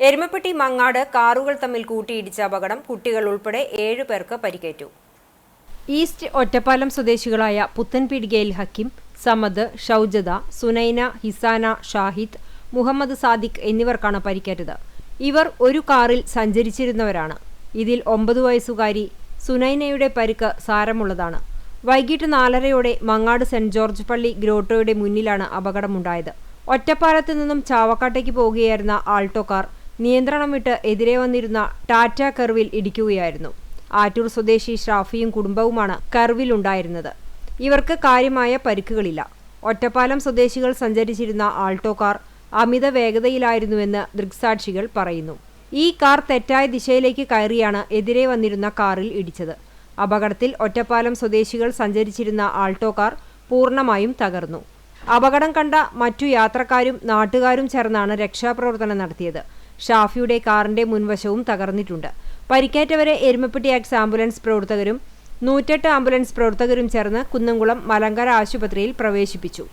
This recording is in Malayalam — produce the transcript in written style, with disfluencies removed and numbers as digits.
എരുമപ്പെട്ടി മങ്ങാട് കാറുകൾ തമ്മിൽ കൂട്ടിയിടിച്ച അപകടം കുട്ടികൾ ഉൾപ്പെടെ 7 പേർക്ക് പരിക്കേറ്റു. ഈസ്റ്റ് ഒറ്റപ്പാലം സ്വദേശികളായ പുത്തൻപീടികയിൽ ഹക്കിം, സമദ്, ഷൗജദ, സുനൈന, ഹിസാന, ഷാഹിദ്, മുഹമ്മദ് സാദിഖ് എന്നിവർക്കാണ് പരിക്കേറ്റത്. ഇവർ ഒരു കാറിൽ സഞ്ചരിച്ചിരുന്നവരാണ്. ഇതിൽ 9 വയസ്സുകാരി സുനൈനയുടെ പരിക്ക് സാരമുള്ളതാണ്. വൈകിട്ട് 4:30 മങ്ങാട് സെന്റ് ജോർജ് പള്ളി ഗ്രോട്ടോയുടെ മുന്നിലാണ് അപകടമുണ്ടായത്. ഒറ്റപ്പാലത്ത് നിന്നും ചാവക്കാട്ടേക്ക് പോകുകയായിരുന്ന ആൾട്ടോ കാർ നിയന്ത്രണം വിട്ട് എതിരെ വന്നിരുന്ന ടാറ്റ കർവിൽ ഇടിക്കുകയായിരുന്നു. ആറ്റൂർ സ്വദേശി ഷാഫിയും കുടുംബവുമാണ് കർവിലുണ്ടായിരുന്നത്. ഇവർക്ക് കാര്യമായ പരിക്കുകളില്ല. ഒറ്റപ്പാലം സ്വദേശികൾ സഞ്ചരിച്ചിരുന്ന ആൾട്ടോ കാർ അമിത വേഗതയിലായിരുന്നുവെന്ന് ദൃക്സാക്ഷികൾ പറയുന്നു. ഈ കാർ തെറ്റായ ദിശയിലേക്ക് കയറിയാണ് എതിരെ വന്നിരുന്ന കാറിൽ ഇടിച്ചത്. അപകടത്തിൽ ഒറ്റപ്പാലം സ്വദേശികൾ സഞ്ചരിച്ചിരുന്ന ആൾട്ടോ കാർ പൂർണ്ണമായും തകർന്നു. അപകടം കണ്ട മറ്റു യാത്രക്കാരും നാട്ടുകാരും ചേർന്നാണ് രക്ഷാപ്രവർത്തനം നടത്തിയത്. ഷാഫിയുടെ കാറിന്റെ മുൻവശവും തകർന്നിട്ടുണ്ട്. പരിക്കേറ്റവരെ എരുമപ്പെട്ടി ആക്സ് ആംബുലൻസ് പ്രവർത്തകരും 108 ആംബുലൻസ് പ്രവർത്തകരും ചേർന്ന് കുന്നംകുളം മലങ്കര ആശുപത്രിയിൽ പ്രവേശിപ്പിച്ചു.